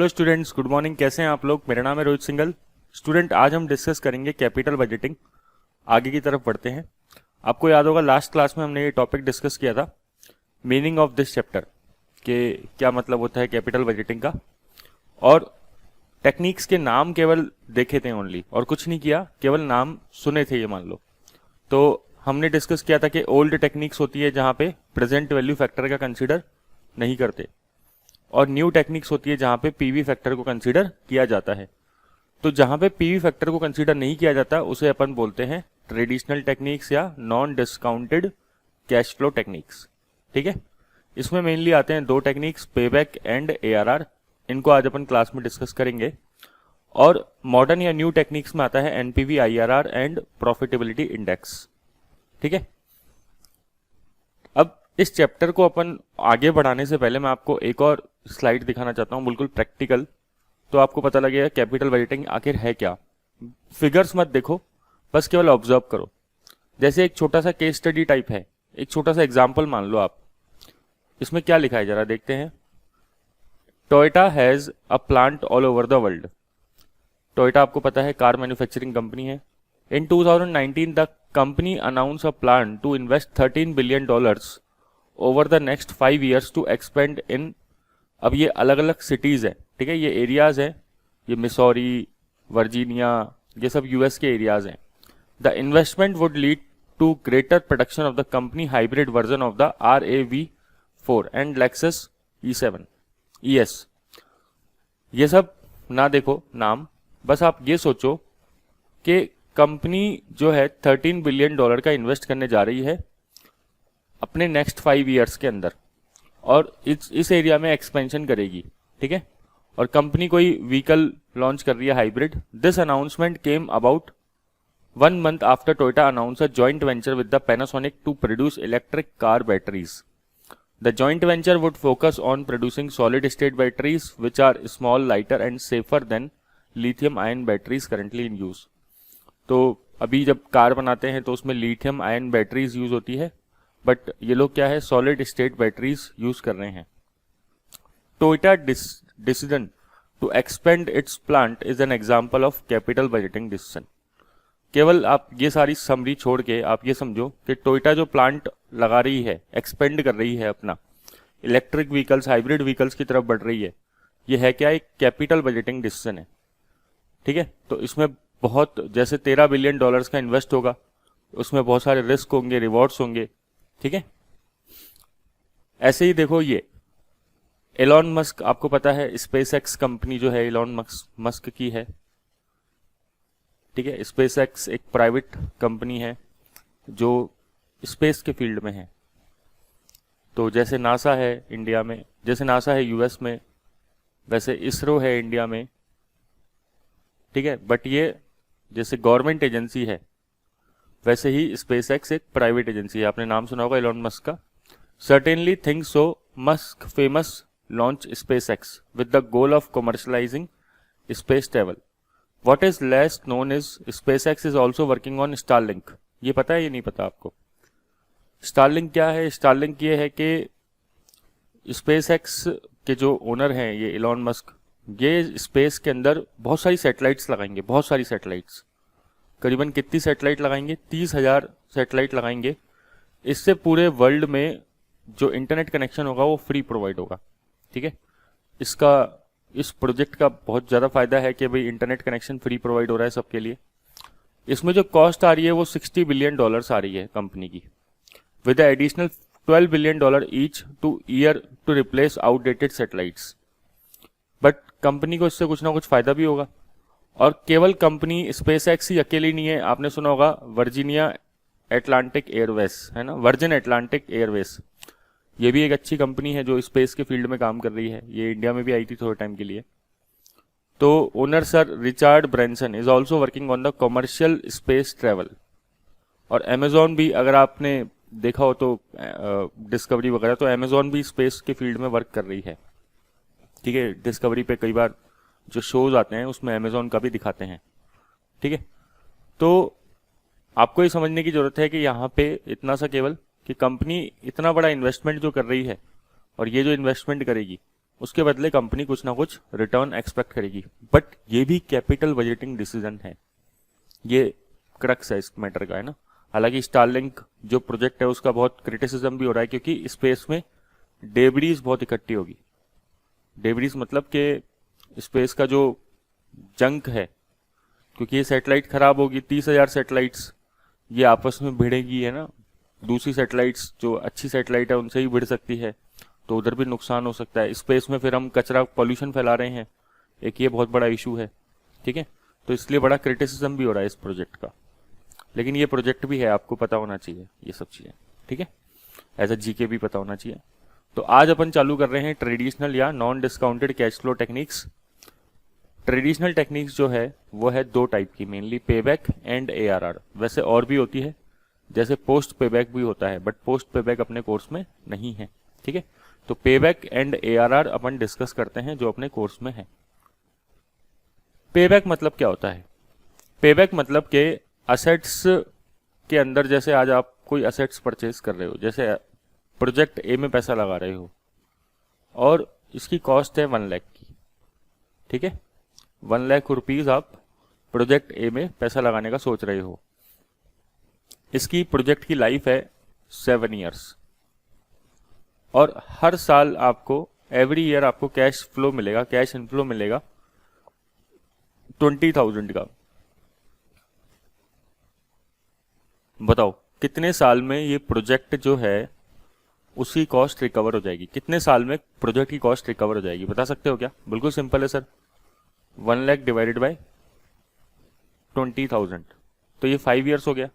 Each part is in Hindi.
Students, good morning. कैसे हैं आप लोग? मेरा नाम है रोहित सिंघल। स्टूडेंट, आज हम डिस्कस करेंगे कैपिटल बजटिंग। आगे की तरफ बढ़ते हैं। आपको याद होगा लास्ट क्लास में हमने ये टॉपिक डिस्कस किया था, मीनिंग ऑफ दिस चैप्टर, कि क्या मतलब होता है कैपिटल बजटिंग का, और टेक्निक्स के नाम केवल देखे थे ओनली, और कुछ नहीं किया, केवल नाम सुने थे ये मान लो। तो हमने डिस्कस किया था कि ओल्ड टेक्निक्स होती है जहाँ पे प्रेजेंट वैल्यू फैक्टर का कंसीडर नहीं करते, और न्यू टेक्निक्स होती है जहां पे पीवी फैक्टर को कंसीडर किया जाता है। तो जहां पे पीवी फैक्टर को कंसीडर नहीं किया जाता उसे अपन बोलते हैं ट्रेडिशनल टेक्निक्स या non discounted cash flow techniques. ठीक है, इसमें मेनली आते हैं दो टेक्निक्स, पेबैक एंड एआरआर। इनको आज अपन क्लास में डिस्कस करेंगे। और मॉडर्न या न्यू टेक्निक्स में आता है NPV, IRR and profitability index. ठीक है, अब इस चैप्टर को अपन आगे बढ़ाने से पहले मैं आपको एक और स्लाइड दिखाना चाहता हूं, बिल्कुल प्रैक्टिकल, तो आपको पता लगेगा कैपिटल बजटिंग आखिर है क्या। फिगर्स मत देखो, बस केवल ऑब्जर्व करो। जैसे एक छोटा सा केस स्टडी टाइप है, एक छोटा सा एग्जाम्पल मान लो आप। इसमें क्या लिखा है जरा देखते हैं। Toyota has a plant all over the world. Toyota आपको पता है कार मैन्युफैक्चरिंग कंपनी है। In 2019 the company announce a plan to invest $13 billion over the next 5 years to expand in. अब ये अलग अलग सिटीज है, ठीक है, ये एरियाज है, ये मिसौरी, वर्जीनिया, ये सब यूएस के एरियाज हैं। The investment would lead to greater production of the company hybrid version of the RAV4 and Lexus E7 ES। ये सब ना देखो नाम, बस आप ये सोचो कि कंपनी जो है $13 बिलियन का इन्वेस्ट करने जा रही है अपने नेक्स्ट 5 years के अंदर, और इस एरिया में एक्सपेंशन करेगी। ठीक है, और कंपनी कोई व्हीकल लॉन्च कर रही है hybrid. This announcement came about 1 month after Toyota announce a joint venture with the Panasonic to produce electric car batteries. The joint venture would focus on producing solid state batteries which are small, lighter and safer than lithium ion batteries currently in use. तो अभी जब कार बनाते हैं तो उसमें लिथियम आयन बैटरीज यूज होती है, बट ये लोग क्या है, सॉलिड स्टेट बैटरीज यूज कर रहे हैं। Toyota decision to expand its plant is an example of capital budgeting decision. केवल आप ये सारी समरी छोड़ के आप ये समझो कि टोयोटा जो प्लांट लगा रही है, एक्सपेंड कर रही है अपना, इलेक्ट्रिक व्हीकल्स, हाइब्रिड व्हीकल्स की तरफ बढ़ रही है, ये है क्या, एक कैपिटल बजटिंग डिसीजन है। ठीक है, तो इसमें बहुत, जैसे $13 बिलियन का इन्वेस्ट होगा, उसमें बहुत सारे रिस्क होंगे, रिवॉर्ड्स होंगे। ठीक है, ऐसे ही देखो ये एलॉन मस्क, आपको पता है स्पेस एक्स कंपनी जो है एलॉन मस्क की है। ठीक है, स्पेस एक्स एक प्राइवेट कंपनी है जो स्पेस के फील्ड में है। तो जैसे नासा है इंडिया में, जैसे नासा है यूएस में, वैसे इसरो है इंडिया में। ठीक है, बट ये जैसे गवर्नमेंट एजेंसी है वैसे ही स्पेस एक्स एक प्राइवेट एजेंसी है। आपने नाम सुना होगा एलॉन मस्क का। Certainly think so Musk famous launch SpaceX with the goal of commercialising space travel. What is less known is SpaceX is also working on Starlink. ये पता है, ये नहीं पता आपको? स्टारलिंक क्या है? स्टारलिंक ये है कि स्पेस एक्स के जो ओनर हैं ये एलॉन मस्क, ये स्पेस के अंदर बहुत सारी सैटेलाइट्स लगाएंगे, बहुत सारी सैटेलाइट्स। करीबन कितनी सैटेलाइट लगाएंगे? 30,000 सैटेलाइट लगाएंगे। इससे पूरे वर्ल्ड में जो इंटरनेट कनेक्शन होगा वो फ्री प्रोवाइड होगा। ठीक है, इस प्रोजेक्ट का बहुत ज़्यादा फायदा है कि भाई इंटरनेट कनेक्शन फ्री प्रोवाइड हो रहा है सबके लिए। इसमें जो कॉस्ट आ रही है वो $60 बिलियन आ रही है कंपनी की, with additional $12 billion each two year to replace outdated satellites. But company को इससे कुछ ना कुछ फायदा भी होगा। और केवल कंपनी स्पेस एक्स ही अकेली नहीं है। आपने सुना होगा वर्जीनिया एटलांटिक एयरवेज, है ना, वर्जिन एटलांटिक एयरवेज, ये भी एक अच्छी कंपनी है जो स्पेस के फील्ड में काम कर रही है। ये इंडिया में भी आई थी थोड़े टाइम के लिए। तो owner sir Richard Branson is also working on the commercial space travel. और अमेजोन भी, अगर आपने देखा हो तो डिस्कवरी वगैरह, तो अमेजोन भी स्पेस के फील्ड में वर्क कर रही है। ठीक है, डिस्कवरी पे कई बार जो शोज आते हैं उसमें अमेजोन का भी दिखाते हैं। ठीक है, तो आपको ये समझने की जरूरत है कि यहाँ पे इतना सा केवल कि कंपनी इतना बड़ा इन्वेस्टमेंट जो कर रही है, और ये जो इन्वेस्टमेंट करेगी उसके बदले कंपनी कुछ ना कुछ रिटर्न एक्सपेक्ट करेगी। बट ये भी कैपिटल बजटिंग डिसीजन है, ये क्रक्स है इस मैटर का, है ना। हालांकि स्टारलिंक जो प्रोजेक्ट है उसका बहुत क्रिटिसिज्म भी हो रहा है, क्योंकि स्पेस में डेब्रीज बहुत इकट्ठी होगी। डेब्रीज मतलब कि स्पेस का जो जंक है, क्योंकि ये सैटेलाइट खराब होगी, 30,000 सैटेलाइट्स ये आपस में भिड़ेगी, है ना। दूसरी सैटेलाइट्स जो अच्छी सैटेलाइट है उनसे ही भिड़ सकती है, तो उधर भी नुकसान हो सकता है। स्पेस में फिर हम कचरा पॉल्यूशन फैला रहे हैं, एक ये बहुत बड़ा इशू है, ठीक है। तो इसलिए बड़ा क्रिटिसिज्म भी हो रहा है इस प्रोजेक्ट का, लेकिन ये प्रोजेक्ट भी है, आपको पता होना चाहिए ये सब चीज़ें, ठीक है। एज अ जीके भी पता होना चाहिए। तो आज अपन चालू कर रहे हैं ट्रेडिशनल या non discounted cash flow techniques. Traditional techniques जो है वो है दो टाइप की, मेनली पेबैक एंड एआरआर। वैसे और भी होती है, जैसे पोस्ट पेबैक भी होता है, बट पोस्ट पेबैक अपने कोर्स में नहीं है, ठीक है। तो payback and ARR upon discuss करते हैं जो अपने कोर्स में है। पेबैक मतलब क्या होता है? पेबैक मतलब कि असेट्स के अंदर, जैसे आज आप कोई असेट्स परचेज कर रहे हो, जैसे प्रोजेक्ट ए में पैसा लगा रहे हो और इसकी कॉस्ट है 1 लाख की, ठीक है। 1 लाख रुपीज आप प्रोजेक्ट ए में पैसा लगाने का सोच रहे हो। इसकी प्रोजेक्ट की लाइफ है 7 ईयर्स, और हर साल आपको, एवरी ईयर आपको कैश फ्लो मिलेगा, कैश इनफ्लो मिलेगा 20,000 का। बताओ कितने साल में ये प्रोजेक्ट जो है उसकी कॉस्ट रिकवर हो जाएगी? कितने साल में प्रोजेक्ट की कॉस्ट रिकवर हो जाएगी, बता सकते हो क्या? बिल्कुल सिंपल है सर, 1 लाख डिवाइडेड बाय 20,000, तो ये 5 ईयर्स हो गया।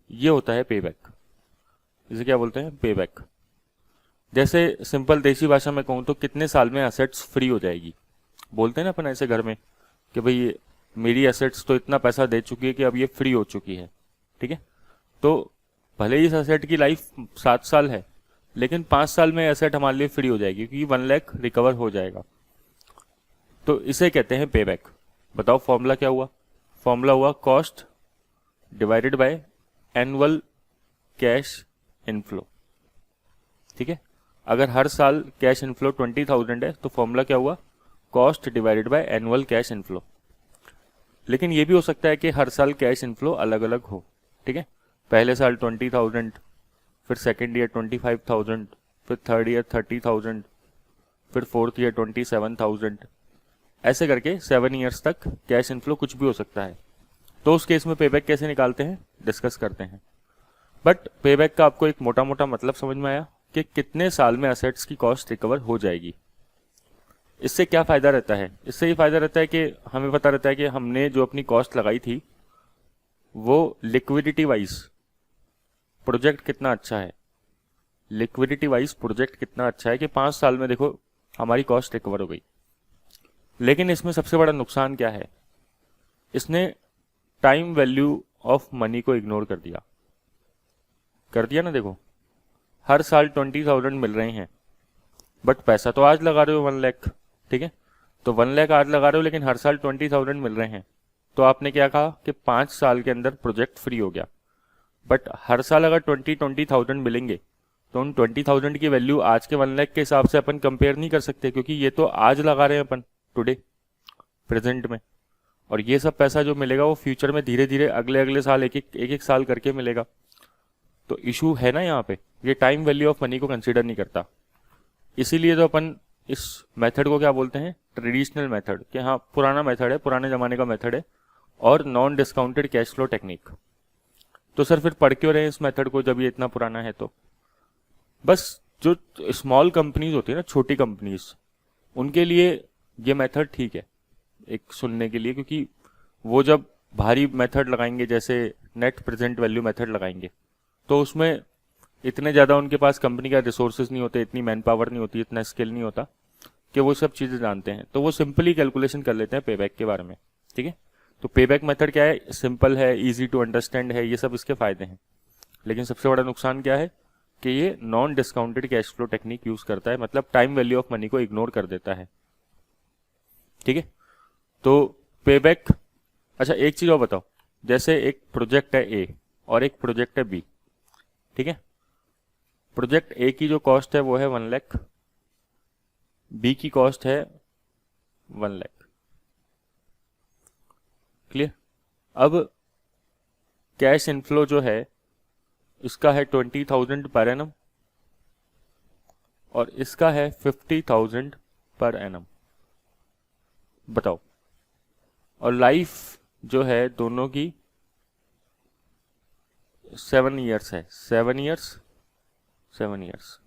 ये होता है पेबैक। इसे क्या बोलते हैं? पेबैक। जैसे सिंपल देसी भाषा में कहूँ तो कितने साल में एसेट्स फ्री हो जाएगी, बोलते हैं ना अपन ऐसे घर में कि भाई मेरी एसेट्स तो इतना पैसा दे चुकी है कि अब ये फ्री हो चुकी है, ठीक है। तो भले ही इस एसेट की लाइफ 7 साल है, लेकिन 5 साल में एसेट हमारे लिए फ्री हो जाएगी, क्योंकि 1 लाख रिकवर हो जाएगा। तो इसे कहते हैं पेबैक। बताओ फॉर्मूला क्या हुआ? फॉर्मूला हुआ cost divided by annual cash inflow, ठीक है। अगर हर साल कैश इनफ्लो 20,000 है तो फॉर्मूला क्या हुआ? Cost divided by annual cash inflow. लेकिन ये भी हो सकता है कि हर साल कैश इनफ्लो अलग अलग हो, ठीक है। पहले साल 20,000, फिर सेकेंड ईयर 25,000, फिर थर्ड ईयर 30,000, फिर फोर्थ ईयर 27,000, ऐसे करके 7 ईयर्स तक कैश इनफ्लो कुछ भी हो सकता है। तो उस केस में पेबैक कैसे निकालते हैं, डिस्कस करते हैं। बट पेबैक का आपको एक मोटा मोटा मतलब समझ में आया कि कितने साल में असेट्स की कॉस्ट रिकवर हो जाएगी। इससे क्या फ़ायदा रहता है? इससे ये फ़ायदा रहता है कि हमें पता रहता है कि हमने जो अपनी कॉस्ट लगाई थी वो लिक्विडिटी वाइज प्रोजेक्ट कितना अच्छा है। लिक्विडिटी वाइज प्रोजेक्ट कितना अच्छा है कि 5 साल में देखो हमारी कॉस्ट रिकवर हो गई। लेकिन इसमें सबसे बड़ा नुकसान क्या है? इसने टाइम वैल्यू ऑफ मनी को इग्नोर कर दिया। कर दिया ना। देखो हर साल 20,000 मिल रहे हैं, बट पैसा तो आज लगा रहे हो 1 लाख, ठीक है। तो 1 लाख आज लगा रहे हो, लेकिन हर साल 20,000 मिल रहे हैं। तो आपने क्या कहा कि 5 साल के अंदर प्रोजेक्ट फ्री हो गया। बट हर साल अगर 20,000 मिलेंगे तो उन 20,000 की वैल्यू आज के 1 लाख के हिसाब से अपन कंपेयर नहीं कर सकते, क्योंकि ये तो आज लगा रहे हैं अपन टुडे प्रेजेंट में, और ये सब पैसा जो मिलेगा वो फ्यूचर में धीरे धीरे अगले अगले साल एक एक साल करके मिलेगा। तो इशू है ना यहाँ पे, ये टाइम वैल्यू ऑफ मनी को कंसिडर नहीं करता। इसीलिए तो अपन इस मेथड को क्या बोलते हैं? ट्रेडिशनल मेथड, कि हाँ पुराना मेथड है, पुराने ज़माने का मेथड है, और non discounted cash flow technique. तो सर फिर पढ़ क्यों रहे हैं इस मेथड को जब ये इतना पुराना है? तो बस जो स्मॉल कंपनीज होती है ना, छोटी कंपनीज, उनके लिए ये मेथड ठीक है एक सुनने के लिए, क्योंकि वो जब भारी मेथड लगाएंगे जैसे नेट प्रेजेंट वैल्यू मेथड लगाएंगे तो उसमें इतने ज़्यादा उनके पास कंपनी का रिसोर्सेज नहीं होते, इतनी मैन पावर नहीं होती, इतना स्किल नहीं होता कि वो सब चीज़ें जानते हैं। तो वो सिंपली कैलकुलेशन कर लेते हैं पेबैक के बारे में, ठीक है। तो पेबैक मेथड क्या है? सिंपल है, इजी टू अंडरस्टैंड है, ये सब इसके फायदे हैं। लेकिन सबसे बड़ा नुकसान क्या है कि ये non discounted cash flow technique use करता है, मतलब टाइम वैल्यू ऑफ मनी को इग्नोर कर देता है, ठीक है। तो पेबैक, अच्छा एक चीज़ और बताओ, जैसे एक प्रोजेक्ट है ए और एक प्रोजेक्ट है बी, ठीक है। प्रोजेक्ट ए की जो कॉस्ट है वो है 1 लाख, बी की कॉस्ट है 1 लाख। क्लियर। अब कैश इनफ्लो जो है इसका है 20,000 पर एनम और इसका है 50,000 पर एनम। बताओ। और लाइफ जो है दोनों की 7 ईयर्स है। 7 ईयर्स 7 ईयर्स।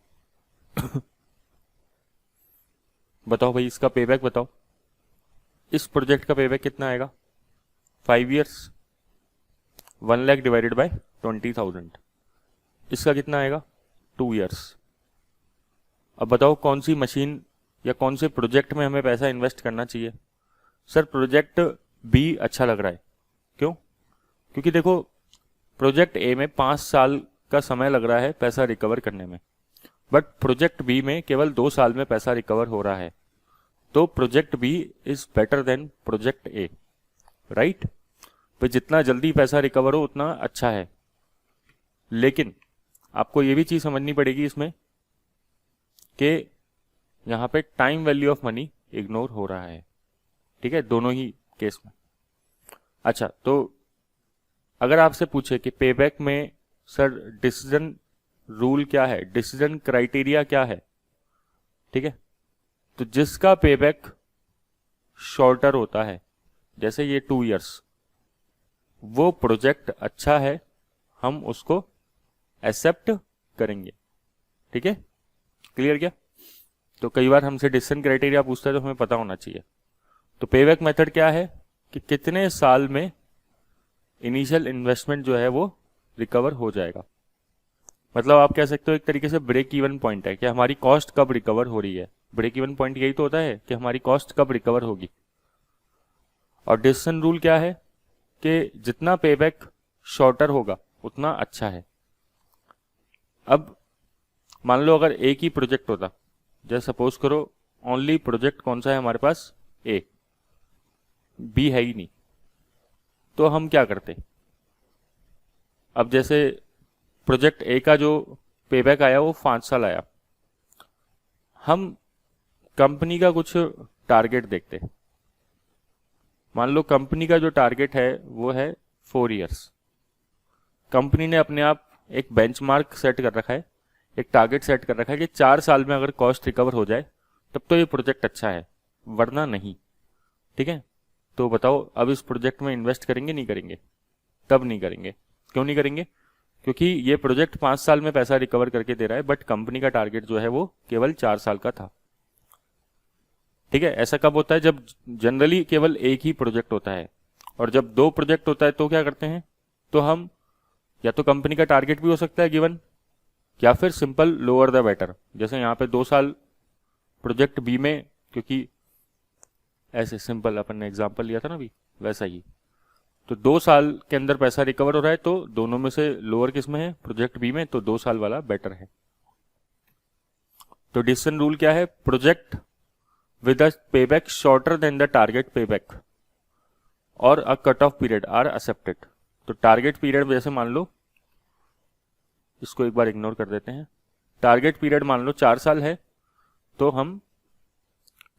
बताओ भाई इसका पेबैक बताओ। इस प्रोजेक्ट का पेबैक कितना आएगा? 5 ईयर्स। 1 lakh divided by 20,000। इसका कितना आएगा? 2 ईयर्स। अब बताओ कौन सी मशीन या कौन से प्रोजेक्ट में हमें पैसा इन्वेस्ट करना चाहिए? सर प्रोजेक्ट बी अच्छा लग रहा है। क्यों? क्योंकि देखो प्रोजेक्ट ए में 5 साल का समय लग रहा है पैसा रिकवर करने में, बट प्रोजेक्ट बी में केवल 2 साल में पैसा रिकवर हो रहा है। तो project B is better than project A, right? तो जितना जल्दी पैसा रिकवर हो उतना अच्छा है। लेकिन आपको ये भी चीज समझनी पड़ेगी इसमें कि यहाँ पे time value of money ignore हो रहा है। ठीक है, दोनों ही केस में। अच्छा, तो अगर आपसे पूछे कि पेबैक में सर डिसीजन रूल क्या है, डिसीजन क्राइटेरिया क्या है, ठीक है, तो जिसका पेबैक शॉर्टर होता है, जैसे ये 2 ईयर्स, वो प्रोजेक्ट अच्छा है, हम उसको एक्सेप्ट करेंगे। ठीक है, क्लियर क्या? तो कई बार हमसे डिसीजन क्राइटेरिया पूछता है तो हमें पता होना चाहिए। तो पेबैक मेथड क्या है कि कितने साल में इनिशियल इन्वेस्टमेंट जो है वो रिकवर हो जाएगा। मतलब आप कह सकते हो एक तरीके से ब्रेक इवन पॉइंट है कि हमारी कॉस्ट कब रिकवर हो रही है। ब्रेक इवन पॉइंट यही तो होता है कि हमारी कॉस्ट कब रिकवर होगी। और डिसीजन रूल क्या है कि जितना पेबैक शॉर्टर होगा उतना अच्छा है। अब मान लो अगर एक ही प्रोजेक्ट होता, जैसे सपोज करो ओनली प्रोजेक्ट कौन सा है हमारे पास? ए, बी है ही नहीं, तो हम क्या करते? अब जैसे प्रोजेक्ट ए का जो पेबैक आया वो 5 साल आया, हम कंपनी का कुछ टारगेट देखते। मान लो कंपनी का जो टारगेट है वो है 4 ईयर्स। कंपनी ने अपने आप एक बेंचमार्क सेट कर रखा है, एक टारगेट सेट कर रखा है कि 4 साल में अगर कॉस्ट रिकवर हो जाए तब तो ये प्रोजेक्ट अच्छा है, वरना नहीं। ठीक है, तो बताओ अब इस प्रोजेक्ट में इन्वेस्ट करेंगे नहीं करेंगे? कब नहीं करेंगे? क्यों नहीं करेंगे? क्योंकि ये प्रोजेक्ट 5 साल में पैसा रिकवर करके दे रहा है, बट कंपनी का टारगेट जो है वो केवल 4 साल का था। ठीक है, ऐसा कब होता है? जब जनरली केवल एक ही प्रोजेक्ट होता है, और जब 2 प्रोजेक्ट होता है तो क्या करते हैं? तो हम या तो कंपनी का टारगेट भी हो सकता है गिवन, या फिर सिंपल लोअर द बेटर। जैसे यहाँ पे 2 साल प्रोजेक्ट बी में, क्योंकि ऐसे सिंपल अपन ने एग्जांपल लिया था ना अभी, वैसा ही, तो 2 साल के अंदर पैसा रिकवर हो रहा है, तो दोनों में से लोअर किस में है? प्रोजेक्ट बी में, तो 2 साल वाला बेटर है। तो डिसीजन रूल क्या है? Project with a payback shorter than the target payback और a cut off period are accepted. तो टारगेट पीरियड जैसे मान लो, इसको एक बार इग्नोर कर देते हैं, टारगेट पीरियड मान लो 4 साल है, तो हम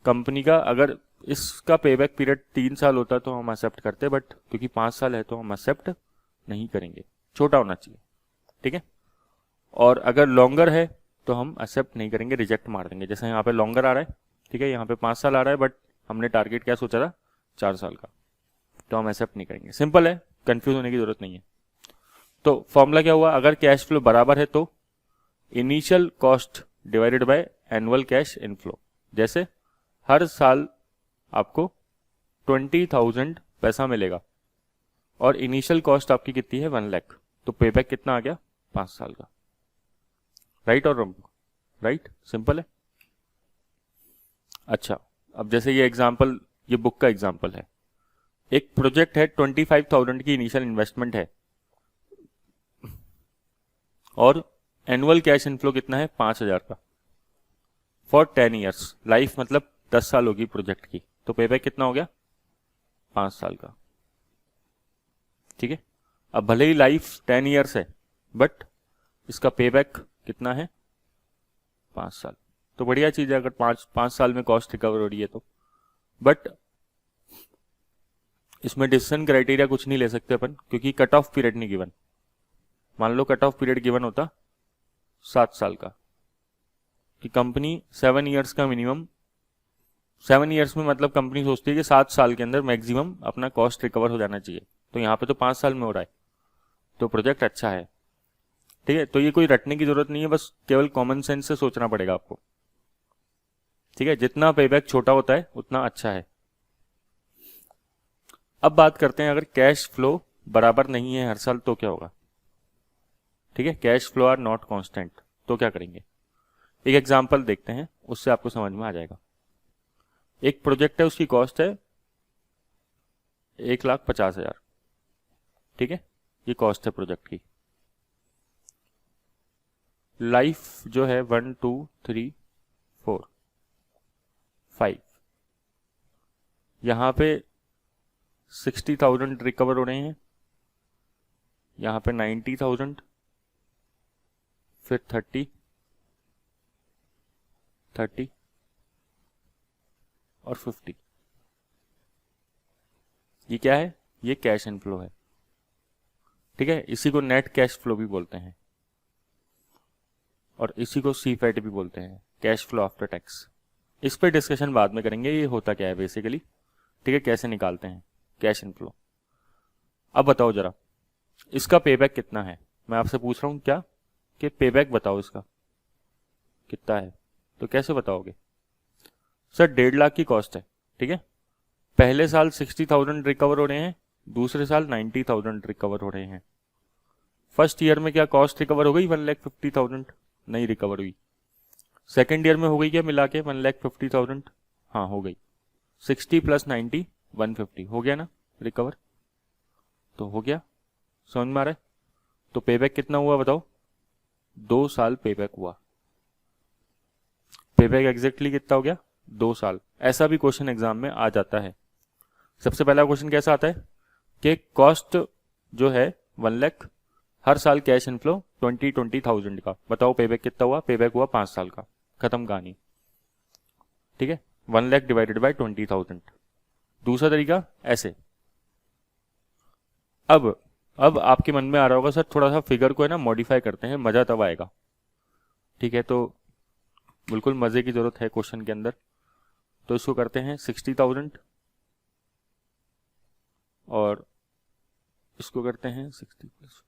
कंपनी का अगर इसका पेबैक पीरियड 3 साल होता तो हम एक्सेप्ट करते, बट क्योंकि 5 साल है तो हम एक्सेप्ट नहीं करेंगे, छोटा होना चाहिए। ठीक है, और अगर लॉन्गर है तो हम एक्सेप्ट नहीं करेंगे, रिजेक्ट मार देंगे। जैसे यहाँ पे लॉन्गर आ रहा है, ठीक है, यहाँ पे 5 साल आ रहा है, बट हमने टारगेट क्या सोचा था? 4 साल का, तो हम एक्सेप्ट नहीं करेंगे। सिंपल है, कंफ्यूज होने की जरूरत नहीं है। तो फॉर्मूला क्या हुआ? अगर कैश फ्लो बराबर है तो initial cost divided by annual cash inflow. जैसे हर साल आपको 20,000 पैसा मिलेगा और इनिशियल कॉस्ट आपकी कितनी है? 1 लाख, तो पेबैक कितना आ गया? 5 साल का। राइट और रॉन्ग? राइट, सिंपल है। अच्छा, अब जैसे ये एग्जांपल, ये बुक का एग्जांपल है, एक प्रोजेक्ट है 25,000 की इनिशियल इन्वेस्टमेंट है और एनुअल कैश इनफ्लो कितना है? 5,000 का फॉर 10 ईयर्स। लाइफ मतलब 10 साल होगी प्रोजेक्ट की, तो पेबैक कितना हो गया? 5 साल का। ठीक है, अब भले ही लाइफ 10 ईयर्स है, बट इसका पेबैक कितना है? 5 साल। तो बढ़िया चीज़ है अगर 5 साल में कॉस्ट रिकवर हो रही है तो। बट इसमें डिसीजन क्राइटेरिया कुछ नहीं ले सकते अपन, क्योंकि कट ऑफ पीरियड नहीं गिवन। मान लो कट ऑफ पीरियड गिवन होता 7 साल का, कि कंपनी 7 ईयर्स का मिनिमम, 7 ईयर्स में मतलब कंपनी सोचती है कि 7 साल के अंदर मैक्सिमम अपना कॉस्ट रिकवर हो जाना चाहिए, तो यहाँ पे तो 5 साल में हो रहा है, तो प्रोजेक्ट अच्छा है। ठीक है, तो ये कोई रटने की जरूरत नहीं है, बस केवल कॉमन सेंस से सोचना पड़ेगा आपको। ठीक है, जितना पेबैक छोटा होता है उतना अच्छा है। अब बात करते हैं अगर कैश फ्लो बराबर नहीं है हर साल तो क्या होगा। ठीक है, cash flow are not constant, तो क्या करेंगे। एक एग्जांपल देखते हैं, उससे आपको समझ में आ जाएगा। एक प्रोजेक्ट है, उसकी कॉस्ट है 1,50,000। ठीक है, ये कॉस्ट है प्रोजेक्ट की। लाइफ जो है 1 2 3 4 5, यहां पे 60,000 रिकवर हो रहे हैं, यहां पे 90,000, फिर 30 और 50। ये क्या है, ये कैश इनफ्लो है। ठीक है, इसी को नेट कैश फ्लो भी बोलते हैं, और इसी को सीफेट भी बोलते हैं, कैश फ्लो आफ्टर टैक्स। इस पे डिस्कशन बाद में करेंगे, ये होता क्या है बेसिकली। ठीक है, कैसे निकालते हैं कैश इनफ्लो। अब बताओ जरा, इसका पेबैक कितना है। मैं आपसे पूछ रहा हूं क्या, कि पेबैक बताओ इसका कितना है। तो कैसे बताओगे सर, 1.5 लाख की कॉस्ट है। ठीक है, पहले साल 60,000 रिकवर हो रहे हैं, दूसरे साल 90,000 रिकवर हो रहे हैं। फर्स्ट ईयर में क्या कॉस्ट रिकवर हो गई 1,50,000? नहीं रिकवर हुई। सेकेंड ईयर में हो गई क्या मिला के 1,50,000? हाँ हो गई। 60 + 90 150 हो गया ना रिकवर, तो हो गया। समझ में आ रहा है। तो पेबैक कितना हुआ बताओ, 2 साल पेबैक हुआ। पेबैक एग्जैक्टली कितना हो गया, 2 साल। ऐसा भी क्वेश्चन एग्जाम में आ जाता है। सबसे पहला क्वेश्चन कैसा आता है कि कॉस्ट जो है 1 लाख, हर साल कैश इनफ्लो 20,000 का, बताओ पेबैक कितना हुआ। पेबैक हुआ 5 साल का, खत्म कहानी। ठीक है, 1 लाख डिवाइडेड बाय 20,000। दूसरा तरीका ऐसे। अब आपके मन में आ रहा होगा सर थोड़ा सा फिगर को है ना मॉडिफाई करते हैं, मजा तब आएगा। ठीक है, तो बिल्कुल मजे की जरूरत है क्वेश्चन के अंदर। तो इसको करते हैं 60,000 और इसको करते हैं 60 +।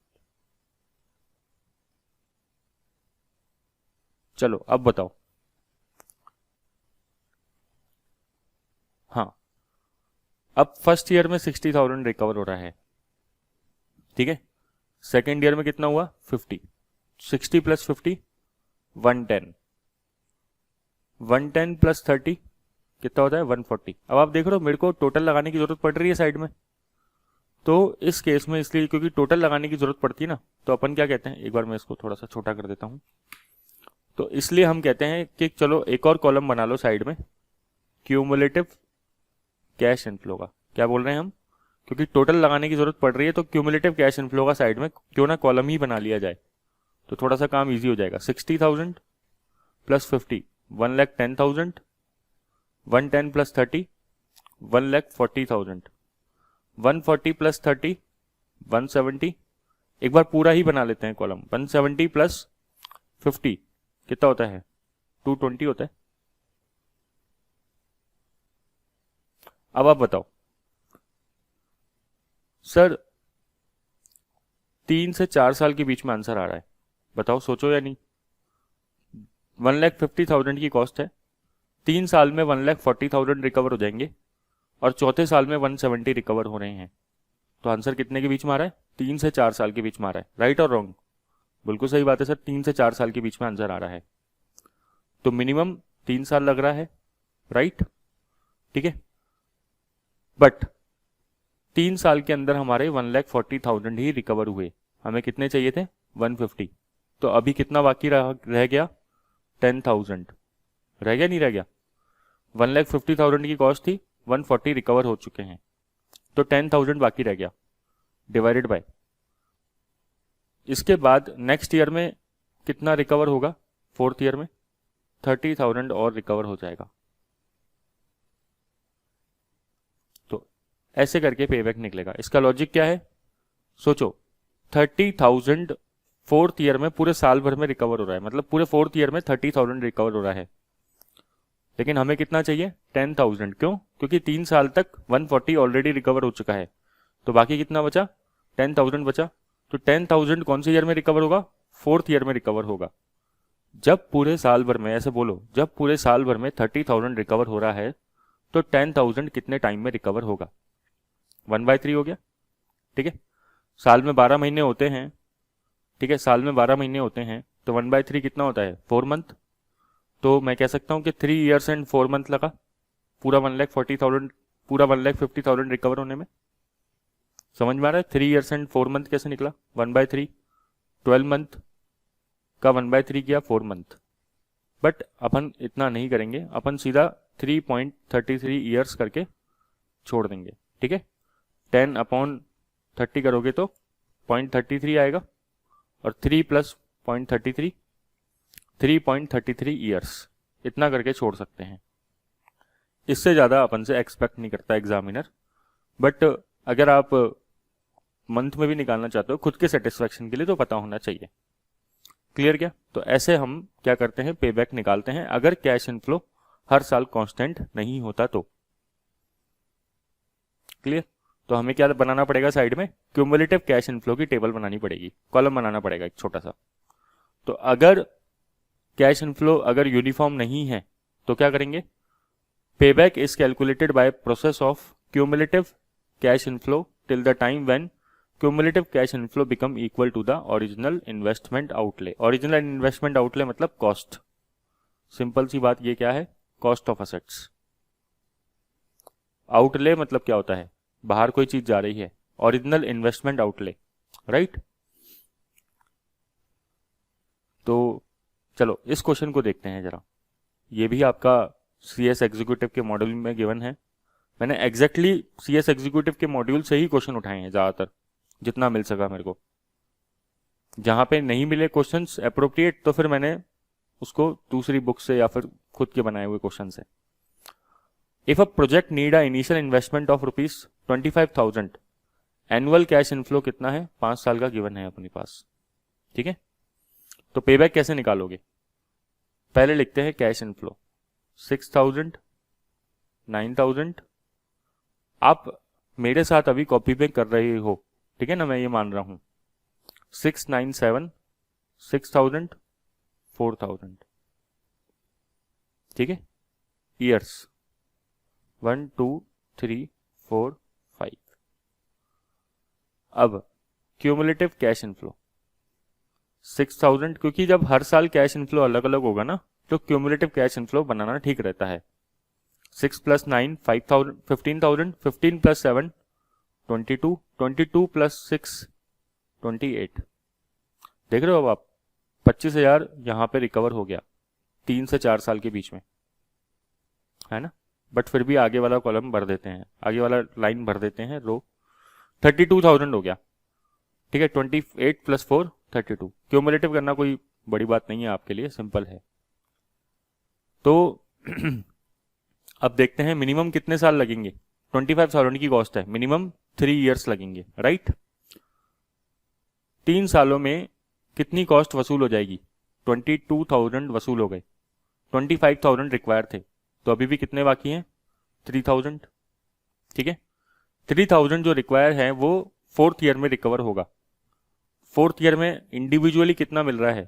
चलो अब बताओ। हाँ, अब फर्स्ट ईयर में 60,000 रिकवर हो रहा है। ठीक है, सेकेंड ईयर में कितना हुआ 50। 60 + 50 110, 110 + 30 कितना होता है 140। अब आप देख रहे हो मेरे को टोटल लगाने की जरूरत पड़ रही है साइड में। तो इस केस में इसलिए क्योंकि टोटल लगाने की जरूरत पड़ती है ना, तो अपन क्या कहते हैं, एक बार मैं इसको थोड़ा सा छोटा कर देता हूं। तो इसलिए हम कहते हैं कि चलो एक और कॉलम बना लो साइड में, क्यूमुलेटिव कैश इनफ्लो का। क्या बोल रहे हैं हम, क्योंकि टोटल लगाने की जरूरत पड़ रही है तो क्यूमुलेटिव कैश इनफ्लो का साइड में क्यों ना कॉलम ही बना लिया जाए, तो थोड़ा सा काम इजी हो जाएगा। 60,000 + 50 1,10,000, 110 + 30 1,40,000, 140 + 30 170। एक बार पूरा ही बना लेते हैं कॉलम। 170 + 50 कितना होता है 220 होता है। अब आप बताओ सर 3 से 4 साल के बीच में आंसर आ रहा है, बताओ सोचो या नहीं। 1,50,000 की कॉस्ट है, 3 साल में 1,40,000 रिकवर हो जाएंगे और चौथे साल में 170 रिकवर हो रहे हैं। तो आंसर कितने के बीच में आ रहा है, 3 से 4 साल के बीच में आ रहा है। राइट और रॉन्ग, बिल्कुल सही बात है सर, 3 से 4 साल के बीच में आंसर आ रहा है। तो मिनिमम 3 साल लग रहा है, राइट। ठीक है, बट 3 साल के अंदर हमारे 1,40,000 ही रिकवर हुए। हमें कितने चाहिए थे 150। तो अभी कितना बाकी रह गया 10,000 रह गया, नहीं रह गया। 1,50,000 की कॉस्ट थी, 140 रिकवर हो चुके हैं, तो 10,000 बाकी रह गया डिवाइडेड बाय। इसके बाद नेक्स्ट ईयर में कितना रिकवर होगा, 4th ईयर में 30,000 और रिकवर हो जाएगा। तो ऐसे करके पेबैक निकलेगा। इसका लॉजिक क्या है, सोचो 30,000 फोर्थ ईयर में पूरे साल भर में रिकवर हो रहा है, मतलब पूरे फोर्थ ईयर में 30,000 रिकवर हो रहा है, लेकिन हमें कितना चाहिए 10,000। क्यों? क्योंकि 3 साल तक 140 ऑलरेडी रिकवर हो चुका है, तो बाकी कितना बचा 10,000 बचा। तो 10,000 कौन से ईयर में रिकवर होगा, फोर्थ ईयर में रिकवर होगा। जब पूरे साल भर में, ऐसे बोलो, जब पूरे साल भर में 30,000 रिकवर हो रहा है तो 10,000 कितने टाइम में रिकवर होगा, 1/3 हो गया। ठीक है, साल में 12 महीने होते हैं, ठीक है, साल में 12 महीने होते हैं, तो 1/3 कितना होता है 4 मंथ। तो मैं कह सकता हूँ कि 3 ईयर्स एंड 4 मंथ लगा पूरा 1,40,000, पूरा 1,50,000 रिकवर होने में। समझ में आ रहा है 3 ईयर्स एंड 4 मंथ कैसे निकला, 1/3, 12 मंथ का 1/3 किया 4 मंथ। बट अपन इतना नहीं करेंगे, अपन सीधा 3.33 ईयर्स करके छोड़ देंगे। ठीक है, 10/30 करोगे तो 0.33 आएगा, और 3 + 0.33 3.33 ईयर्स, इतना करके छोड़ सकते हैं। इससे ज़्यादा अपन से एक्सपेक्ट नहीं करता एग्जामिनर। बट अगर आप मंथ में भी निकालना चाहते हो खुद के सेटिस्फेक्शन के लिए, तो पता होना चाहिए। क्लियर क्या? तो ऐसे हम क्या करते हैं, पेबैक निकालते हैं अगर कैश इनफ्लो हर साल कांस्टेंट नहीं होता तो। क्लियर? तो हमें क्या बनाना पड़ेगा, साइड में क्यूमुलेटिव कैश इनफ्लो की टेबल बनानी पड़ेगी, कॉलम बनाना पड़ेगा एक छोटा सा। तो अगर कैश इनफ्लो अगर यूनिफॉर्म नहीं है तो क्या करेंगे, payback is calculated by process of cumulative cash inflow till the time when cumulative cash inflow become equal to the original investment outlay. Original investment outlay मतलब कॉस्ट। सिंपल सी बात, ये क्या है, कॉस्ट ऑफ असेट्स। आउटले मतलब क्या होता है, बाहर कोई चीज जा रही है, ओरिजिनल इन्वेस्टमेंट आउटले, राइट। तो चलो इस क्वेश्चन को देखते हैं जरा। ये भी आपका CS एग्जीक्यूटिव के मॉड्यूल में गिवन है। मैंने एग्जैक्टली CS एग्जीक्यूटिव के मॉड्यूल से ही क्वेश्चन उठाए हैं ज़्यादातर, जितना मिल सका मेरे को। जहाँ पे नहीं मिले क्वेश्चंस अप्रोप्रिएट, तो फिर मैंने उसको दूसरी बुक से या फिर खुद के बनाए हुए क्वेश्चन से। If a project need a initial investment of ₹25,000, annual cash inflow कितना है, 5 साल का गिवन है अपने पास। ठीक है, तो पेबैक कैसे निकालोगे, पहले लिखते हैं कैश इनफ्लो 6,000, 9,000। आप मेरे साथ अभी कॉपी पे कर रहे हो, ठीक है ना, मैं ये मान रहा हूं 6, 9, 7, 6,000, 4,000। ठीक है, ईयर्स 1, 2, 3, 4, 5। अब क्यूमुलेटिव कैश इनफ्लो 6,000, क्योंकि जब हर साल कैश इनफ्लो अलग अलग होगा ना, तो क्यूमुलेटिव कैश इनफ्लो बनाना ठीक रहता है। 6 + 9 5,000, 15,000, 15 + 7 22, 22 + 6 28। देख रहे हो अब आप, 25,000 यहाँ पे रिकवर हो गया 3 से 4 साल के बीच में, है ना। बट फिर भी आगे वाला कॉलम भर देते हैं, आगे वाला लाइन भर देते हैं, रो 32,000 हो गया। ठीक है, 28 + 4 32। क्यूमुलेटिव करना कोई बड़ी बात नहीं है आपके लिए, सिंपल है। तो अब देखते हैं मिनिमम कितने साल लगेंगे। 25,000 की कॉस्ट है, मिनिमम 3 ईयर्स लगेंगे, राइट। 3 सालों में कितनी कॉस्ट वसूल हो जाएगी, 22,000 वसूल हो गए, 25,000 रिक्वायर थे, तो अभी भी कितने बाकी हैं 3,000। ठीक है, 3,000 जो रिक्वायर है वो फोर्थ ईयर में रिकवर होगा। फोर्थ ईयर में इंडिविजुअली कितना मिल रहा है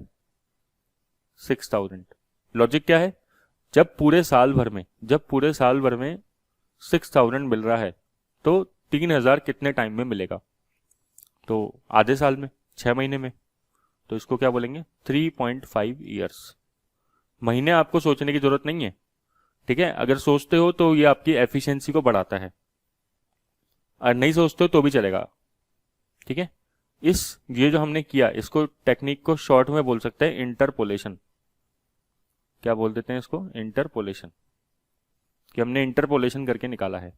6,000। लॉजिक क्या है, जब पूरे साल भर में 6,000 मिल रहा है तो 3,000 कितने टाइम में मिलेगा, तो आधे साल में, 6 महीने में। तो इसको क्या बोलेंगे 3.5 ईयर्स। महीने आपको सोचने की जरूरत नहीं है, ठीक है। अगर सोचते हो तो ये आपकी एफिशिएंसी को बढ़ाता है, और नहीं सोचते हो तो भी चलेगा। ठीक है, ये जो हमने किया, इसको टेक्निक को शॉर्ट में बोल सकते हैं इंटरपोलेशन। क्या बोल देते हैं इसको, इंटरपोलेशन, कि हमने इंटरपोलेशन करके निकाला है।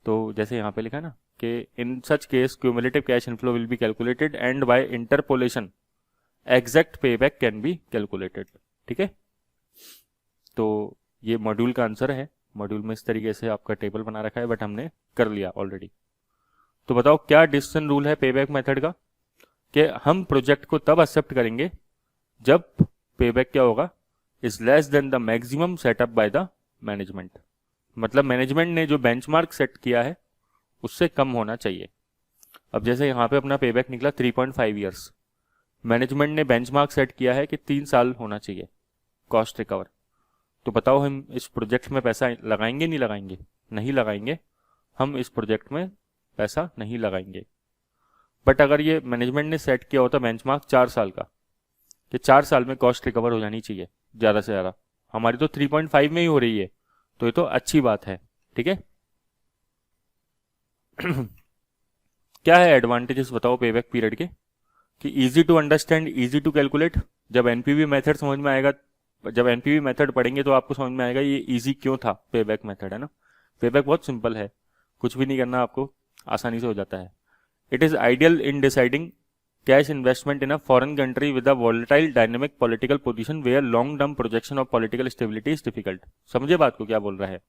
तो जैसे यहाँ पे लिखा है ना कि in such case cumulative cash inflow will be calculated and by interpolation exact payback can be calculated. ठीक है, तो ये मॉड्यूल का आंसर है। मॉड्यूल में इस तरीके से आपका टेबल बना रखा है, बट हमने कर लिया ऑलरेडी। तो बताओ क्या डिसीजन रूल है पेबैक मेथड का, कि हम प्रोजेक्ट को तब एक्सेप्ट करेंगे जब पेबैक क्या होगा, is less than the maximum setup by the management. मतलब मैनेजमेंट ने जो बेंचमार्क सेट किया है उससे कम होना चाहिए। अब जैसे यहाँ पे अपना पेबैक निकला 3.5 ईयर्स, मैनेजमेंट ने बेंचमार्क सेट किया है कि 3 साल होना चाहिए कॉस्ट रिकवर। तो बताओ हम इस प्रोजेक्ट में पैसा लगाएंगे नहीं लगाएंगे? नहीं लगाएंगे, हम इस प्रोजेक्ट में पैसा नहीं लगाएंगे। बट अगर ये मैनेजमेंट ने सेट किया होता बेंचमार्क 4 साल का, कि 4 साल में कॉस्ट रिकवर हो जानी चाहिए ज़्यादा से ज़्यादा, हमारी तो 3.5 में ही हो रही है, तो ये तो अच्छी बात है। ठीक है क्या है एडवांटेजेस बताओ पेबैक पीरियड के, कि easy to understand, easy to calculate. जब एनपीवी मेथड समझ में आएगा, जब एनपीवी मेथड पढ़ेंगे तो आपको समझ में आएगा ये इजी क्यों था पेबैक मेथड, है ना। पेबैक बहुत सिंपल है, कुछ भी नहीं करना आपको, आसानी से हो जाता है। It is ideal in deciding cash investment in a foreign country with a volatile dynamic political position where long term projection of political stability is difficult. समझे बात को क्या बोल रहा है।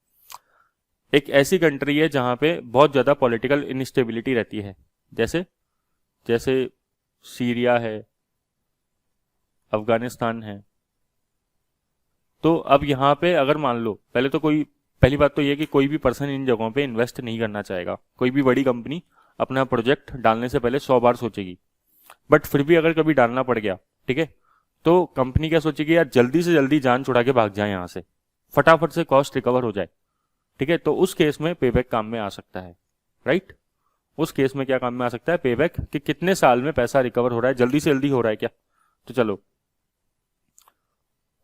एक ऐसी कंट्री है जहां पे बहुत ज्यादा पॉलिटिकल इनस्टेबिलिटी रहती है, जैसे जैसे सीरिया है, अफगानिस्तान है। तो अब यहाँ पे अगर मान लो, पहली बात तो ये कि कोई भी पर्सन इन जगहों पे इन्वेस्ट नहीं करना चाहेगा। कोई भी बड़ी कंपनी अपना प्रोजेक्ट डालने से पहले 100 बार सोचेगी, बट फिर भी अगर कभी डालना पड़ गया, ठीक है, तो कंपनी क्या सोचेगी, यार जल्दी से जल्दी जान छुड़ा के भाग जाए यहाँ से, फटाफट से कॉस्ट रिकवर हो जाए। ठीक है, तो उस केस में पेबैक काम में आ सकता है, राइट। उस केस में क्या काम में आ सकता है, पेबैक, कि कितने साल में पैसा रिकवर हो रहा है, जल्दी से जल्दी हो रहा है क्या। तो चलो,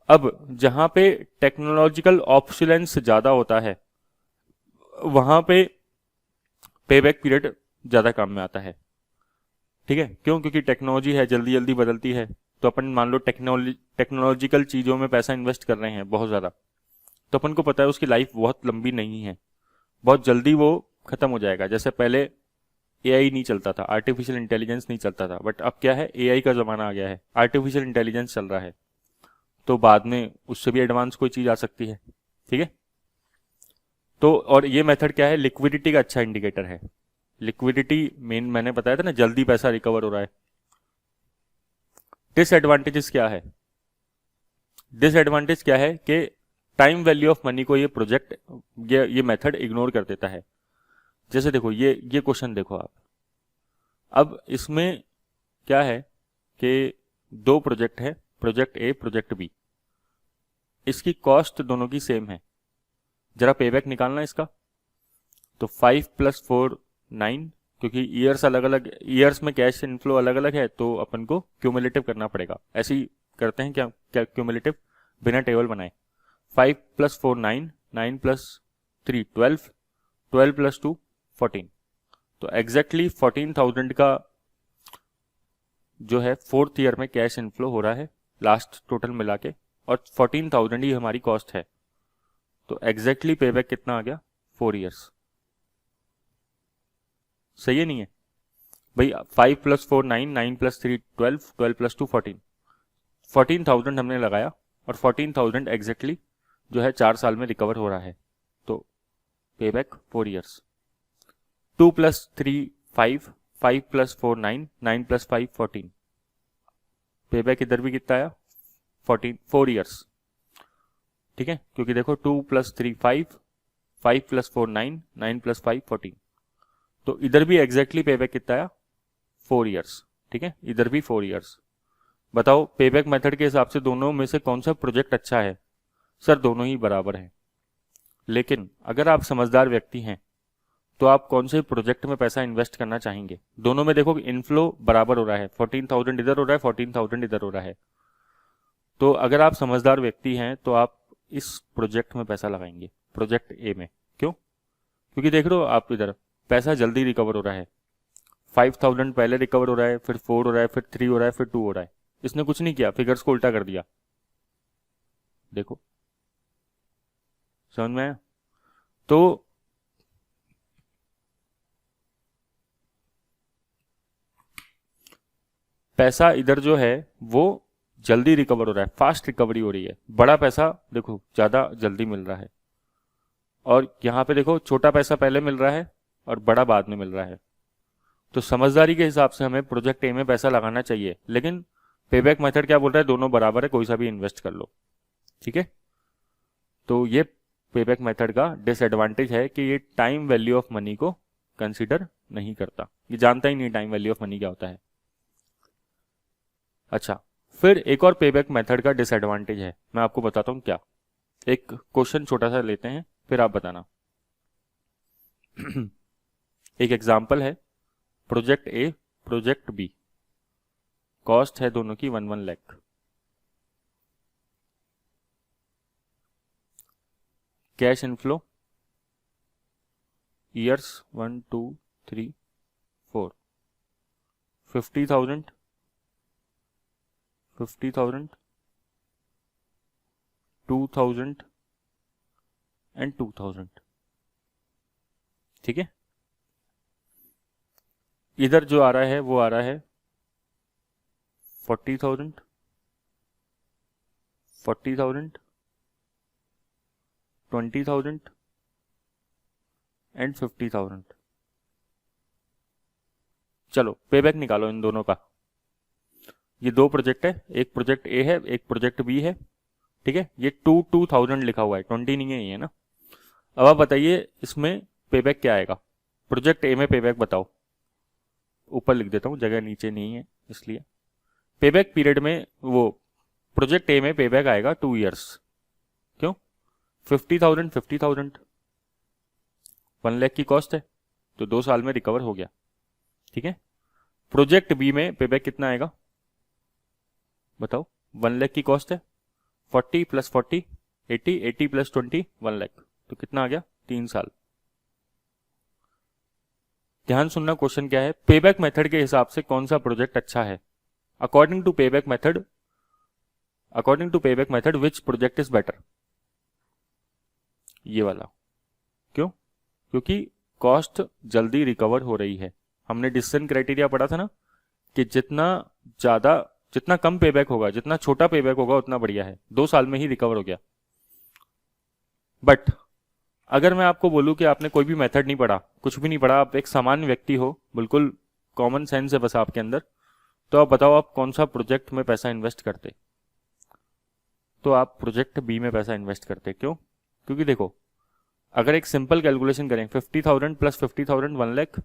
अब जहां पे टेक्नोलॉजिकल ऑप्शुलेंस ज्यादा होता है वहां पे पेबैक पीरियड ज्यादा काम में आता है। ठीक है, क्यों? क्योंकि टेक्नोलॉजी है, जल्दी जल्दी बदलती है। तो अपन मान लो टेक्नोलॉजिकल चीजों में पैसा इन्वेस्ट कर रहे हैं बहुत ज्यादा, तो अपन को पता है उसकी लाइफ बहुत लंबी नहीं है, बहुत जल्दी वो खत्म हो जाएगा। जैसे पहले एआई नहीं चलता था, आर्टिफिशियल इंटेलिजेंस नहीं चलता था, बट अब क्या है, एआई का जमाना आ गया है, आर्टिफिशियल इंटेलिजेंस चल रहा है, तो बाद में उससे भी एडवांस कोई चीज आ सकती है। ठीक है, तो और ये मेथड क्या है, लिक्विडिटी का अच्छा इंडिकेटर है। लिक्विडिटी मेन मैंने बताया था ना, जल्दी पैसा रिकवर हो रहा है। डिसएडवांटेजेस क्या है, डिसएडवांटेज क्या है कि टाइम वैल्यू ऑफ मनी को ये प्रोजेक्ट, ये मेथड इग्नोर कर देता है। जैसे देखो ये क्वेश्चन देखो आप, अब इसमें क्या है कि 2 प्रोजेक्ट है, प्रोजेक्ट ए प्रोजेक्ट बी, इसकी कॉस्ट दोनों की सेम है। जरा पेबैक निकालना इसका, तो 5 + 4 9, क्योंकि ईयर्स अलग अलग, ईयर्स में कैश इनफ्लो अलग अलग है, तो अपन को क्यूमुलेटिव करना पड़ेगा। ऐसे ही करते हैं क्या क्या क्यूमुलेटिव, बिना टेबल बनाए। 5 + 4 9, 9 + 3 12, 12 + 2 14। तो एग्जैक्टली 14,000 का जो है 4th ईयर में कैश इनफ्लो हो रहा है लास्ट टोटल मिला के, और 14,000 ही हमारी कॉस्ट है। तो एग्जैक्टली पेबैक कितना आ गया, 4 ईयर्स। सही है नहीं है भाई। 5 + 4 9, 9 + 3 12, 12 + 2 14, 14,000 हमने लगाया, और 14,000 एग्जैक्टली जो है 4 साल में रिकवर हो रहा है, तो पेबैक 4 ईयर्स। 2 + 3 5, 5 + 4 9, 9 + 5 14, पेबैक इधर भी कितना आया, 4 ईयर्स। ठीक है, क्योंकि देखो 2 + 3 5, 5 + 4 9, 9 + 5 14, तो इधर भी एग्जैक्टली पेबैक कितना आया, 4 ईयर्स। ठीक है, इधर भी 4 ईयर्स। बताओ पेबैक मेथड के हिसाब से दोनों में से कौन सा प्रोजेक्ट अच्छा है। सर दोनों ही बराबर हैं, लेकिन अगर आप समझदार व्यक्ति हैं तो आप कौन से प्रोजेक्ट में पैसा इन्वेस्ट करना चाहेंगे। दोनों में देखो इनफ्लो बराबर हो रहा है, 14,000 इधर हो रहा है, 14,000 इधर हो रहा है। तो अगर आप समझदार व्यक्ति हैं तो आप इस प्रोजेक्ट में पैसा लगाएंगे, प्रोजेक्ट ए में। क्यों? क्योंकि देख रहे हो आप, इधर पैसा जल्दी रिकवर हो रहा है। 5,000 पहले रिकवर हो रहा है, फिर 4 हो रहा है, फिर 3 हो रहा है, फिर 2 हो रहा है। इसने कुछ नहीं किया, फिगर्स को उल्टा कर दिया। देखो समझ में आया। तो पैसा इधर जो है वो जल्दी रिकवर हो रहा है, फास्ट रिकवरी हो रही है, बड़ा पैसा देखो ज़्यादा जल्दी मिल रहा है, और यहाँ पे देखो छोटा पैसा पहले मिल रहा है और बड़ा बाद में मिल रहा है। तो समझदारी के हिसाब से हमें प्रोजेक्ट ए में पैसा लगाना चाहिए, लेकिन पेबैक मेथड क्या बोल रहा है, दोनों बराबर है, कोई सा भी इन्वेस्ट कर लो। ठीक है, तो ये पेबैक मेथड का डिसएडवांटेज है कि ये टाइम वैल्यू ऑफ मनी को कंसीडर नहीं करता, ये जानता ही नहीं टाइम वैल्यू ऑफ मनी क्या होता है। अच्छा, फिर एक और पेबैक मेथड का डिसएडवांटेज है, मैं आपको बताता हूँ क्या। एक क्वेश्चन छोटा सा लेते हैं, फिर आप बताना। एक एग्जांपल है, project A project B, cost है दोनों की 1 lakh. Cash inflow years 1 2 3 4, 50,000 50,000 2,000 and 2,000। ठीक है, इधर जो आ रहा है वो आ रहा है 40,000 40,000 20,000 एंड 50,000। चलो पेबैक निकालो इन दोनों का। ये दो प्रोजेक्ट है, एक प्रोजेक्ट ए है एक प्रोजेक्ट बी है। ठीक है, ये 2,000 लिखा हुआ है, 20 नहीं है ये ना। अब आप बताइए इसमें पेबैक क्या आएगा। प्रोजेक्ट ए में पेबैक बताओ, ऊपर लिख देता हूँ, जगह नीचे नहीं है इसलिए। पेबैक पीरियड में वो प्रोजेक्ट ए में पेबैक आएगा 2 ईयर्स। क्यों? 50,000 50,000 1 लाख की कॉस्ट है, तो 2 साल में रिकवर हो गया। ठीक है, प्रोजेक्ट बी में पेबैक कितना आएगा बताओ। 1 लाख की कॉस्ट है, 40 + 40 80, 80 + 20 1 लाख, तो कितना आ गया 3 साल। ध्यान सुनना, क्वेश्चन क्या है, पेबैक मेथड के हिसाब से कौन सा प्रोजेक्ट अच्छा है। According to payback method which project is better, ये वाला। क्यों? क्योंकि कॉस्ट जल्दी रिकवर हो रही है। हमने डिसीजन क्राइटेरिया पढ़ा था ना कि जितना कम पेबैक होगा, जितना छोटा पेबैक होगा उतना बढ़िया है, 2 साल में ही रिकवर हो गया। बट अगर मैं आपको बोलूं कि आपने कोई भी मेथड नहीं पढ़ा, कुछ भी नहीं पढ़ा, आप एक सामान्य व्यक्ति हो, बिल्कुल कॉमन सेंस है बस आपके अंदर, तो आप बताओ आप कौन सा प्रोजेक्ट में पैसा इन्वेस्ट करते। तो आप प्रोजेक्ट बी में पैसा इन्वेस्ट करते। क्यों? क्योंकि देखो, अगर एक सिंपल कैलकुलेशन करें, 50,000 + 50,000 1 लाख,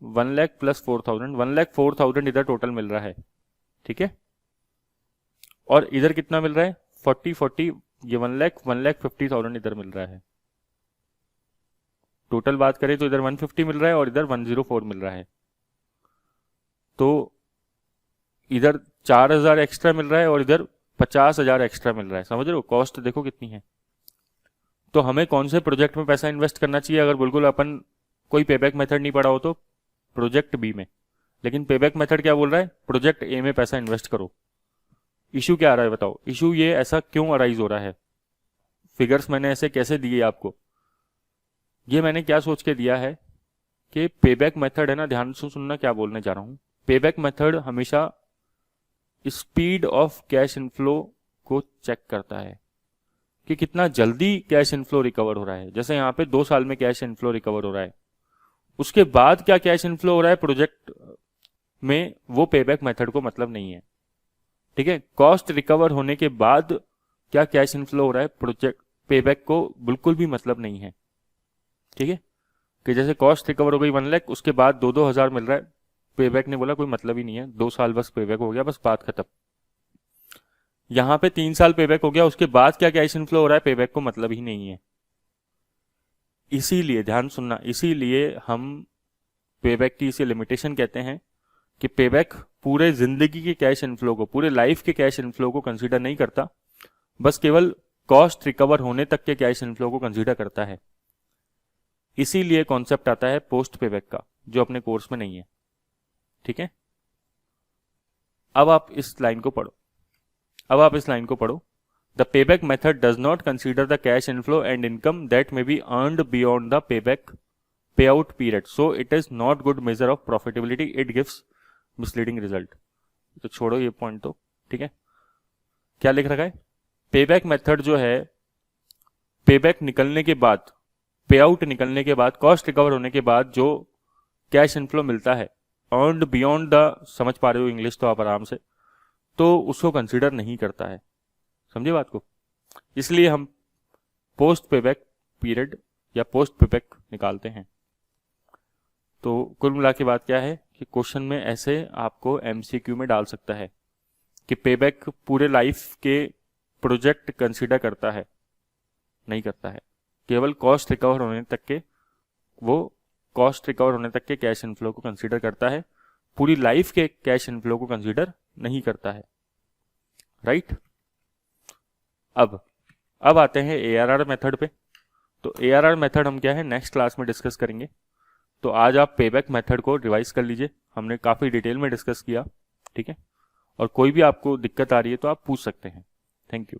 1 लाख + 4,000, 1 लाख 4,000 इधर टोटल मिल रहा है। ठीक है, और इधर कितना मिल रहा है 40 40, ये 1 लाख 50,000 इधर मिल रहा है। टोटल बात करें तो इधर 150 मिल रहा है और इधर 104 मिल रहा है, तो इधर 4,000 एक्स्ट्रा मिल रहा है और इधर 50,000 एक्स्ट्रा मिल रहा है। समझ रहे हो, कॉस्ट देखो कितनी है। तो हमें कौन से प्रोजेक्ट में पैसा इन्वेस्ट करना चाहिए अगर बिल्कुल अपन कोई पेबैक मेथड नहीं पढ़ा हो तो? प्रोजेक्ट बी में। लेकिन पेबैक मेथड क्या बोल रहा है, प्रोजेक्ट ए में पैसा इन्वेस्ट करो। इशू क्या आ रहा है बताओ, इशू ये ऐसा क्यों अराइज हो रहा है, फिगर्स मैंने ऐसे कैसे दिए आपको, ये मैंने क्या सोच के दिया है कि पेबैक मेथड है ना, ध्यान से सुनना क्या बोलने जा रहा हूं। पेबैक मेथड हमेशा स्पीड ऑफ कैश इनफ्लो को चेक करता है कि कितना जल्दी कैश इनफ्लो रिकवर हो रहा है। जैसे यहाँ पे 2 साल में कैश इनफ्लो रिकवर हो रहा है, उसके बाद क्या कैश इनफ्लो हो रहा है प्रोजेक्ट में, वो पेबैक मेथड को मतलब नहीं है। ठीक है, कॉस्ट रिकवर होने के बाद क्या कैश इनफ्लो हो रहा है प्रोजेक्ट पेबैक को बिल्कुल भी मतलब नहीं है। ठीक है, कि जैसे कॉस्ट रिकवर हो गई 1 लाख, उसके बाद 2-2 हजार मिल रहा है, पेबैक ने बोला कोई मतलब ही नहीं है, 2 साल बस पेबैक हो गया, बस बात खत्म। यहां पे 3 साल पेबैक हो गया, उसके बाद क्या कैश इनफ्लो हो रहा है पेबैक को मतलब ही नहीं है। इसीलिए ध्यान सुनना, इसीलिए हम पेबैक की इसे लिमिटेशन कहते हैं कि पेबैक पूरे जिंदगी के कैश इनफ्लो को, पूरे लाइफ के कैश इनफ्लो को कंसीडर नहीं करता, बस केवल कॉस्ट रिकवर होने तक के कैश इनफ्लो को कंसीडर करता है। इसीलिए कॉन्सेप्ट आता है पोस्ट पेबैक का, जो अपने कोर्स में नहीं है। ठीक है, अब आप इस लाइन को पढ़ो। The payback method does not consider the cash inflow and income that may be earned beyond the payback payout period, so it is not good measure of profitability, it gives misleading result. तो छोड़ो ये पॉइंट तो, ठीक है। क्या लिख रखा है, पेबैक मेथड जो है, पेबैक निकलने के बाद, पे आउट निकलने के बाद, कॉस्ट रिकवर होने के बाद जो कैश इनफ्लो मिलता है अर्नड बियॉन्ड द, समझ पा रहे हो इंग्लिश तो आप आराम से, तो उसको कंसीडर नहीं करता है। समझे बात को? इसलिए हम पोस्ट पेबैक पीरियड या पोस्ट पेबैक निकालते हैं। तो कुल मिला के बात क्या है कि क्वेश्चन में ऐसे आपको एमसीक्यू में डाल सकता है कि पेबैक पूरे लाइफ के प्रोजेक्ट कंसीडर करता है, नहीं करता है, केवल कॉस्ट रिकवर होने तक के, वो कॉस्ट रिकवर होने तक के कैश इनफ्लो को कंसीडर करता है, पूरी लाइफ के कैश इनफ्लो को कंसीडर नहीं करता है। राइट? अब आते हैं एआरआर मेथड पे। तो एआरआर मेथड हम क्या है नेक्स्ट क्लास में डिस्कस करेंगे। तो आज आप पेबैक मेथड को रिवाइज कर लीजिए, हमने काफ़ी डिटेल में डिस्कस किया, ठीक है। और कोई भी आपको दिक्कत आ रही है तो आप पूछ सकते हैं। Thank you.